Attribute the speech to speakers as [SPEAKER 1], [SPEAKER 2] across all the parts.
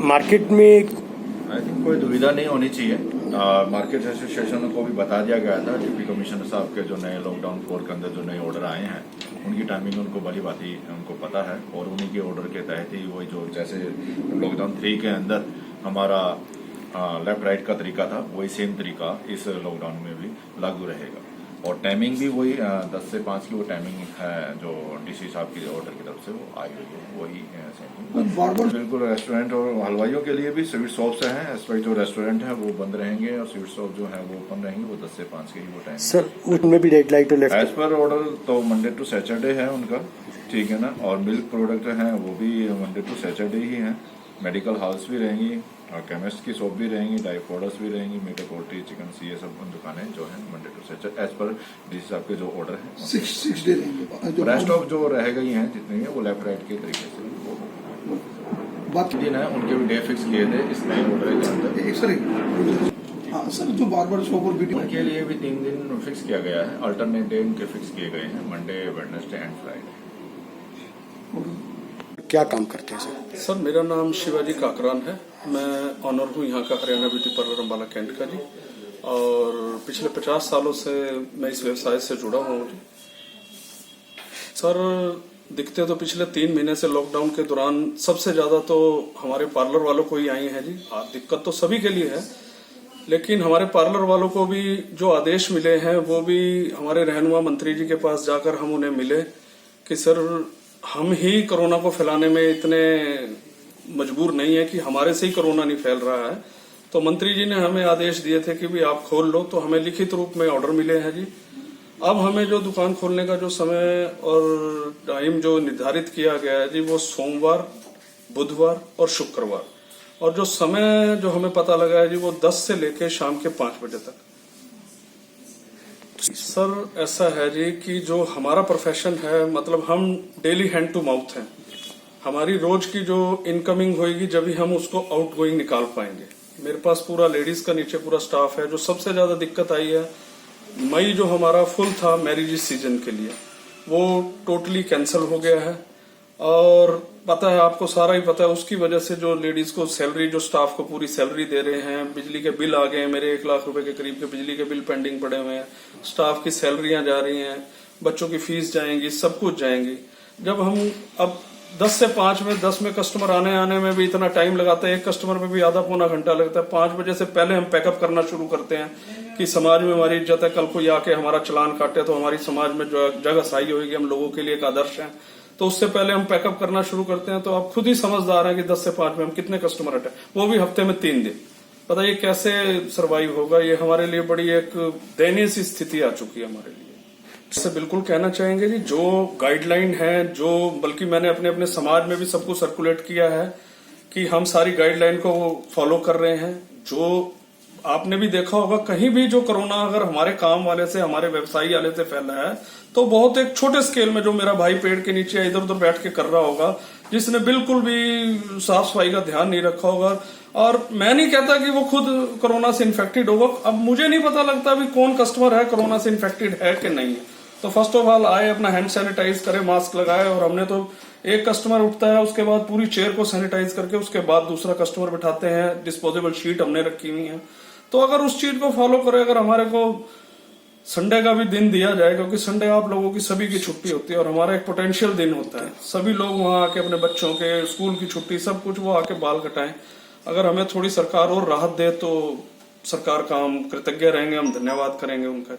[SPEAKER 1] Market में
[SPEAKER 2] I think कोई दुविधा नहीं होनी चाहिए। मार्केट एसोसिएशन को भी बता दिया गया था, डिप्टी कमिश्नर साहब के जो नए लॉकडाउन 4 के अंदर जो नए ऑर्डर आए हैं उनकी टाइमिंग उनको भली भांति उनको पता है, और उन्हीं के ऑर्डर के तहत ही वही जो जैसे लॉकडाउन 3 के अंदर हमारा लेफ्ट राइट का तरीका था वही सेम तरीका इस लॉकडाउन में भी लागू रहेगा। और टाइमिंग भी वही 10 से 5 की वो टाइमिंग है जो डीसी साहब की ऑर्डर की तरफ से वो आई हुई है, वही सेम। बिल्कुल रेस्टोरेंट और हलवाइयों के लिए भी स्वीट शॉप्स हैं, इस वक्त जो रेस्टोरेंट है वो बंद रहेंगे और स्वीट शॉप जो है वो ओपन रहेंगी, वो 10 से 5 के ही वो टाइम।
[SPEAKER 1] सर उनमें भी red light left
[SPEAKER 2] as per order तो मंडे टू सैटरडे है उनका, ठीक है ना। और मिल्क प्रोडक्ट हैं वो भी मंडे टू सैटरडे ही हैं। मेडिकल हाउस भी रहेंगी, केमिस्ट की शॉप भी रहेंगी, डाई पाउडर्स भी रहेंगी, मीट पोल्ट्री चिकन सी ये सब दुकानें जो है Monday to Saturday as per DC साहब के जो ऑर्डर है
[SPEAKER 3] 6 डे रहेंगे।
[SPEAKER 2] रेस्ट ऑफ जो रह गई हैं जितनी है वो लेफ्ट राइट के तरीके से वो
[SPEAKER 3] बात
[SPEAKER 2] दिन है उनके भी डे फिक्स किए थे इस नए ऑर्डर के अंदर।
[SPEAKER 3] सर हाँ सर, जो बार शॉप और वीडियो
[SPEAKER 2] उनके लिए भी 3 दिन फिक्स किया गया है, अल्टरनेट डे उनके फिक्स किए गए हैं, मंडे वेडनेसडे एंड फ्राइडे।
[SPEAKER 1] क्या काम करते हैं सर?
[SPEAKER 4] सर मेरा नाम शिवाजी काकरान है, मैं ऑनर हूँ यहाँ का Haryana beauty parlour Ambala cantt का जी, और पिछले 50 सालों से मैं इस व्यवसाय से जुड़ा हुआ हूँ जी। सर दिखते तो पिछले 3 महीने से लॉकडाउन के दौरान सबसे ज्यादा तो हमारे पार्लर वालों को ही आई है जी। दिक्कत तो सभी के लिए है, लेकिन हमारे पार्लर वालों को भी जो आदेश मिले हैं वो भी हमारे रहनुमा मंत्री जी के पास जाकर हम उन्हें मिले कि सर हम ही कोरोना को फैलाने में इतने मजबूर नहीं है कि हमारे से ही कोरोना नहीं फैल रहा है। तो मंत्री जी ने हमें आदेश दिए थे कि भी आप खोल लो, तो हमें लिखित रूप में ऑर्डर मिले हैं जी। अब हमें जो दुकान खोलने का जो समय और टाइम जो निर्धारित किया गया है जी वो सोमवार, बुधवार और शुक्रवार, और जो समय जो हमें पता लगा है जी वो 10 से लेकर शाम के 5 बजे तक। सर ऐसा है जी कि जो हमारा प्रोफेशन है, मतलब हम डेली हैंड टू माउथ हैं। हमारी रोज की जो इनकमिंग होगी जब भी हम उसको आउट गोइंग निकाल पाएंगे। मेरे पास पूरा लेडीज का नीचे पूरा स्टाफ है। जो सबसे ज्यादा दिक्कत आई है, मई जो हमारा फुल था मैरिज सीजन के लिए वो टोटली कैंसिल हो गया है, और पता है आपको सारा ही पता है उसकी वजह से जो लेडीज को सैलरी, जो स्टाफ को पूरी सैलरी दे रहे हैं, बिजली के बिल आ गए हैं, मेरे 1 लाख रुपए के करीब के बिजली के बिल पेंडिंग पड़े हुए हैं, स्टाफ की सैलरियां जा रही हैं, बच्चों की फीस जाएंगी, सब कुछ जाएंगी। जब हम अब 10 से 5 में 10 में कस्टमर आने में भी इतना टाइम लगाता है, एक कस्टमर में भी आधा पौना घंटा लगता है। 5 बजे से पहले हम पैकअप करना शुरू करते हैं कि समाज में हमारी इज्जत है, कल को आके हमारा चलान काटे तो हमारी समाज में जो जगह सही होगी, हम लोगों के लिए एक आदर्श है। तो उससे पहले हम पैकअप करना शुरू करते हैं। तो आप खुद ही समझदार हैं कि 10 से 5 में हम कितने कस्टमर हटे, वो भी हफ्ते में 3 दिन। बताइए कैसे सरवाइव होगा? ये हमारे लिए बड़ी एक दयनीय सी स्थिति आ चुकी है हमारे लिए। इससे बिल्कुल कहना चाहेंगे जी, जो गाइडलाइन है, जो बल्कि मैंने अपने अपने समाज में भी सबको सर्कुलेट किया है कि हम सारी गाइडलाइन को फॉलो कर रहे हैं। जो आपने भी देखा होगा कहीं भी जो कोरोना अगर हमारे काम वाले से, हमारे व्यवसायी वाले से फैला है तो बहुत एक छोटे स्केल में, जो मेरा भाई पेड़ के नीचे इधर उधर बैठ के कर रहा होगा, जिसने बिल्कुल भी साफ सफाई का ध्यान नहीं रखा होगा। और मैं नहीं कहता कि वो खुद कोरोना से इन्फेक्टेड होगा, अब मुझे नहीं पता लगता भी कौन कस्टमर है कोरोना से इन्फेक्टेड है कि नहीं। तो फर्स्ट ऑफ ऑल आए, अपना हैंड सैनिटाइज करे, मास्क लगाए, और हमने तो एक कस्टमर उठता है उसके बाद पूरी चेयर को सैनिटाइज करके उसके बाद दूसरा कस्टमर बिठाते हैं। डिस्पोजेबल शीट हमने रखी हुई है। तो अगर उस चीज को फॉलो करें, अगर हमारे को संडे का भी दिन दिया जाए, क्योंकि संडे आप लोगों की सभी की छुट्टी होती है और हमारा एक पोटेंशियल दिन होता है, सभी लोग वहां आके अपने बच्चों के स्कूल की छुट्टी सब कुछ वो आके बाल कटाएं। अगर हमें थोड़ी सरकार और राहत दे तो सरकार का हम कृतज्ञ रहेंगे, हम धन्यवाद करेंगे उनका।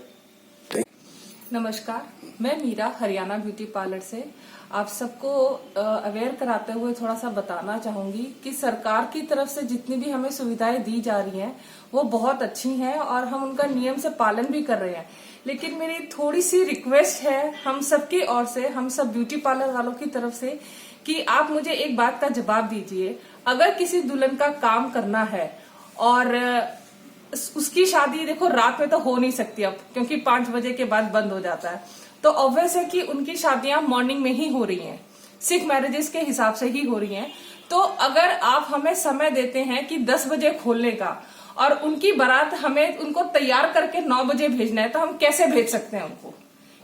[SPEAKER 5] नमस्कार, मैं मीरा हरियाणा ब्यूटी पार्लर से आप सबको अवेयर कराते हुए थोड़ा सा बताना चाहूंगी कि सरकार की तरफ से जितनी भी हमें सुविधाएं दी जा रही हैं वो बहुत अच्छी हैं और हम उनका नियम से पालन भी कर रहे हैं। लेकिन मेरी थोड़ी सी रिक्वेस्ट है हम सबकी ओर से, हम सब ब्यूटी पार्लर वालों की तरफ से, कि आप मुझे एक बात का जवाब दीजिए। अगर किसी दुल्हन का काम करना है और उसकी शादी देखो रात में तो हो नहीं सकती अब, क्योंकि 5 बजे के बाद बंद हो जाता है, तो ऑब्वियस है कि उनकी शादियां मॉर्निंग में ही हो रही हैं, सिख मैरिजेस के हिसाब से ही हो रही हैं। तो अगर आप हमें समय देते हैं कि 10 बजे खोलने का और उनकी बारात हमें उनको तैयार करके 9 बजे भेजना है, तो हम कैसे भेज सकते हैं उनको?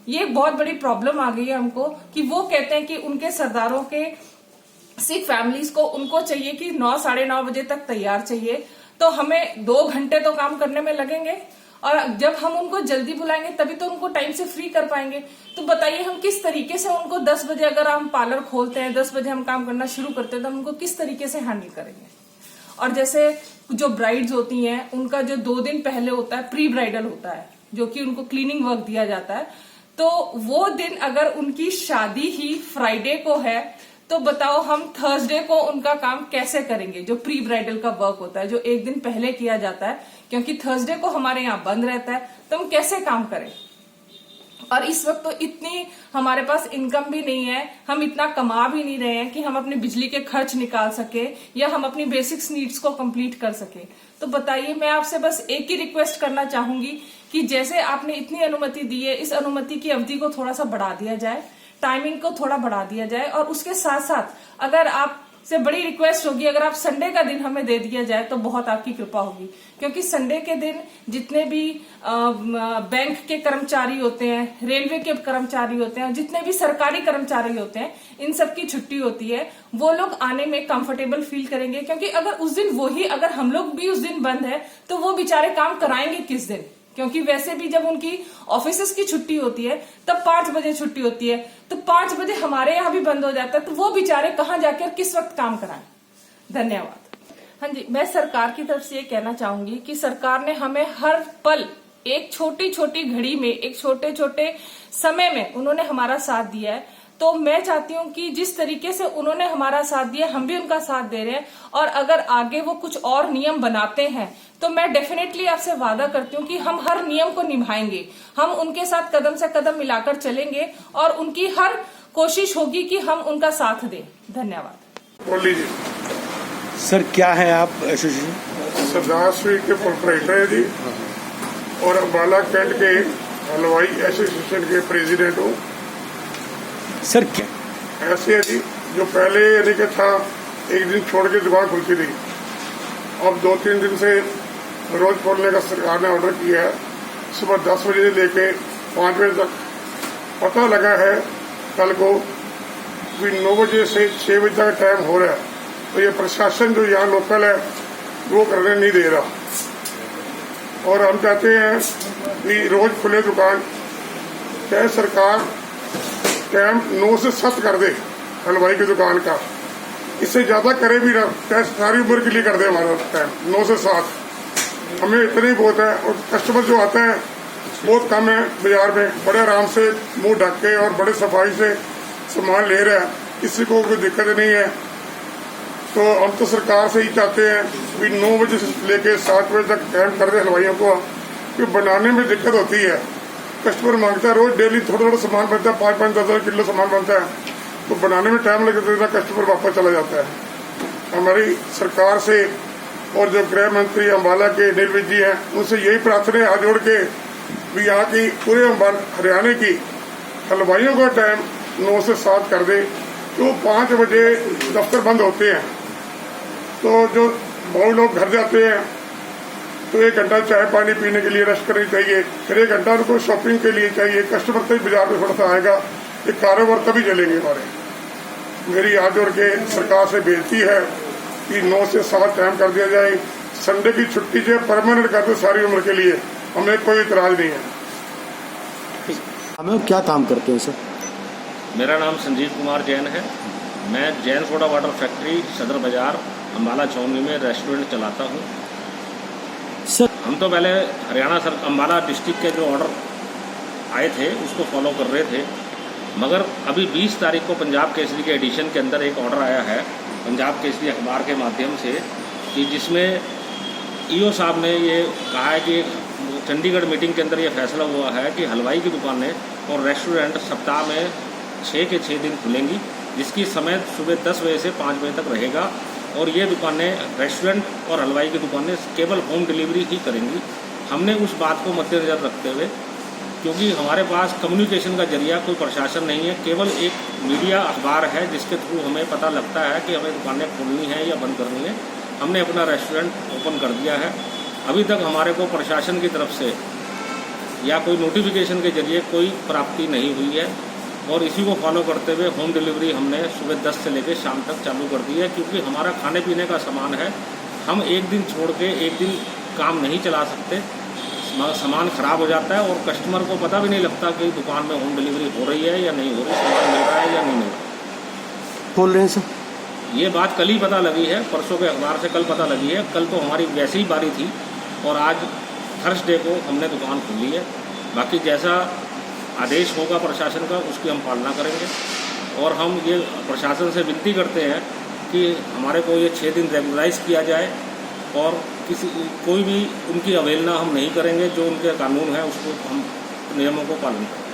[SPEAKER 5] ये बहुत बड़ी प्रॉब्लम आ गई है हमको कि वो कहते हैं कि उनके सरदारों के सिख फैमिलीज को उनको चाहिए कि 9 साढ़े 9 बजे तक तैयार चाहिए, तो हमें 2 घंटे तो काम करने में लगेंगे, और जब हम उनको जल्दी बुलाएंगे तभी तो उनको टाइम से फ्री कर पाएंगे। तो बताइए हम किस तरीके से उनको 10 बजे अगर हम पार्लर खोलते हैं, 10 बजे हम काम करना शुरू करते हैं, तो हम उनको किस तरीके से हैंडल करेंगे। और जैसे जो ब्राइड्स होती हैं उनका जो 2 दिन पहले होता है प्री ब्राइडल होता है, जो कि उनको क्लीनिंग वर्क दिया जाता है, तो वो दिन अगर उनकी शादी ही फ्राइडे को है तो बताओ हम थर्सडे को उनका काम कैसे करेंगे। जो प्री ब्राइडल का वर्क होता है जो एक दिन पहले किया जाता है, क्योंकि थर्सडे को हमारे यहाँ बंद रहता है, तो हम कैसे काम करें। और इस वक्त तो इतनी हमारे पास इनकम भी नहीं है, हम इतना कमा भी नहीं रहे हैं कि हम अपने बिजली के खर्च निकाल सके या हम अपनी बेसिक्स नीड्स को कंप्लीट कर सके। तो बताइए, मैं आपसे बस एक ही रिक्वेस्ट करना चाहूंगी कि जैसे आपने इतनी अनुमति दी है, इस अनुमति की अवधि को थोड़ा सा बढ़ा दिया जाए, टाइमिंग को थोड़ा बढ़ा दिया जाए, और उसके साथ साथ अगर आप से बड़ी रिक्वेस्ट होगी अगर आप संडे का दिन हमें दे दिया जाए तो बहुत आपकी कृपा होगी, क्योंकि संडे के दिन जितने भी बैंक के कर्मचारी होते हैं, रेलवे के कर्मचारी होते हैं, जितने भी सरकारी कर्मचारी होते हैं, इन सब की छुट्टी होती है। वो लोग आने में कंफर्टेबल फील करेंगे, क्योंकि अगर उस दिन अगर हम लोग भी उस दिन बंद है तो वो बेचारे काम कराएंगे किस दिन, क्योंकि वैसे भी जब उनकी ऑफिसेस की छुट्टी होती है तब 5 बजे छुट्टी होती है, तो 5 बजे हमारे यहाँ भी बंद हो जाता है, तो वो बेचारे कहाँ जाकर किस वक्त काम कराएं। धन्यवाद। हाँ जी, मैं सरकार की तरफ से ये कहना चाहूंगी कि सरकार ने हमें हर पल एक छोटी छोटी घड़ी में, एक छोटे छोटे समय में उन्होंने हमारा साथ दिया है। तो मैं चाहती हूँ कि जिस तरीके से उन्होंने हमारा साथ दिया, हम भी उनका साथ दे रहे हैं, और अगर आगे वो कुछ और नियम बनाते हैं तो मैं डेफिनेटली आपसे वादा करती हूँ कि हम हर नियम को निभाएंगे, हम उनके साथ कदम से कदम मिलाकर चलेंगे और उनकी हर कोशिश होगी कि हम उनका साथ दें। धन्यवाद।
[SPEAKER 6] बोल लीजिए।
[SPEAKER 1] सर क्या है आप एसोसिएशन?
[SPEAKER 6] सरदार स्वीट के प्रोपराइटर है जी, और अम्बाला कैंट के हलवाई एसोसिएशन के प्रेसिडेंट हूँ।
[SPEAKER 1] सर क्या
[SPEAKER 6] ऐसे है जी, जो पहले यानी कि था एक दिन छोड़ के दुकान खुलती थी, अब 2-3 दिन से रोज खोलने का सरकार ने ऑर्डर किया है। सुबह 10 बजे से लेके 5 बजे तक। पता लगा है कल को भी 9 बजे से 6 बजे तक टाइम हो रहा है, तो ये प्रशासन जो यहाँ लोकल है वो करने नहीं दे रहा। और हम चाहते हैं कि रोज खुले दुकान, चाहे सरकार टाइम 9 से 7 कर दे हलवाई की दुकान का, इससे ज्यादा करे भी ना, चाहे सारी उम्र के लिए कर दे हमारा टाइम 9 से 7। हमें इतना ही बहुत है। और कस्टमर जो आता है बहुत कम है, बाजार में बड़े आराम से मुंह ढक के और बड़े सफाई से सामान ले रहा है, किसी को कोई दिक्कत नहीं है। तो हम तो सरकार से ही चाहते हैं कि 9 बजे से लेके 7 बजे तक टाइम कर दे हलवाइयों को, कि बनाने में दिक्कत होती है। कस्टमर मांगता है, रोज डेली थोड़ा थोड़ा सामान बनता है, 5-5, 10-10 किलो सामान बनता है, तो बनाने में टाइम लग जाता है, कस्टमर वापस चला जाता है। हमारी सरकार से और जो गृह मंत्री अम्बाला के अनिल विज जी हैं, उनसे यही प्रार्थना है हाथ जोड़ के भी यहाँ की पूरे हरियाणा की हलवाइयों का टाइम 9 से 7 कर दे, तो 5 बजे दफ्तर बंद होते हैं। तो जो बहुत लोग घर जाते हैं तो 1 घंटा चाय पानी पीने के लिए रेस्ट करनी चाहिए, फिर 1 घंटा उनको शॉपिंग के लिए चाहिए। कस्टमर तभी बाजार में थोड़ा सा आएगा, ये कारोबार तभी चलेंगे हमारे। मेरी हाथ जोड़ के सरकार से बेनती है कि 9 से 7 टाइम कर दिया जाए। संडे की छुट्टी जो परमानेंट कर दे सारी उम्र के लिए, हमें कोई इतराज नहीं है।
[SPEAKER 1] हमें क्या काम करते हैं सर?
[SPEAKER 7] मेरा नाम संजीव कुमार जैन है। मैं जैन सोडा वाटर फैक्ट्री सदर बाजार अम्बाला चौनी में रेस्टोरेंट चलाता हूँ।
[SPEAKER 1] सर
[SPEAKER 7] हम तो पहले हरियाणा अम्बाला डिस्ट्रिक्ट के जो ऑर्डर आए थे उसको फॉलो कर रहे थे, मगर अभी 20 तारीख को पंजाब केसरी के एडिशन के अंदर एक ऑर्डर आया है पंजाब केसरी अखबार के माध्यम से, कि जिसमें ईओ साहब ने ये कहा है कि चंडीगढ़ मीटिंग के अंदर ये फैसला हुआ है कि हलवाई की दुकानें और रेस्टोरेंट सप्ताह में 6 के 6 दिन खुलेंगी, जिसकी समय सुबह 10 बजे से 5 बजे तक रहेगा। और ये दुकानें, रेस्टोरेंट और हलवाई की दुकानें केवल होम डिलीवरी ही करेंगी। हमने उस बात को मद्देनजर रखते हुए, क्योंकि हमारे पास कम्युनिकेशन का जरिया कोई प्रशासन नहीं है, केवल एक मीडिया अखबार है जिसके थ्रू हमें पता लगता है कि हमें दुकानें खोलनी है या बंद करनी है, हमने अपना रेस्टोरेंट ओपन कर दिया है। अभी तक हमारे को प्रशासन की तरफ से या कोई नोटिफिकेशन के जरिए कोई प्राप्ति नहीं हुई है। और इसी को फॉलो करते हुए होम डिलीवरी हमने सुबह 10 से लेकर शाम तक चालू कर दी है, क्योंकि हमारा खाने पीने का सामान है। हम एक दिन छोड़ के एक दिन काम नहीं चला सकते, सामान खराब हो जाता है और कस्टमर को पता भी नहीं लगता कि दुकान में होम डिलीवरी हो रही है या नहीं हो रही, सामान मिल रहा है या नहीं मिल रहा।
[SPEAKER 1] खोल रहे हैं सर?
[SPEAKER 7] ये बात कल ही पता लगी है, परसों के अखबार से कल पता लगी है। कल तो हमारी वैसे ही बारी थी और आज थर्सडे को हमने दुकान खोली है। बाकी जैसा आदेश होगा प्रशासन का उसकी हम पालना करेंगे और हम ये प्रशासन से विनती करते हैं कि हमारे को ये 6 दिन रेगुलराइज किया जाए और कोई भी उनकी अवहेलना हम नहीं करेंगे। जो उनके कानून है उसको हम नियमों को पालन करें।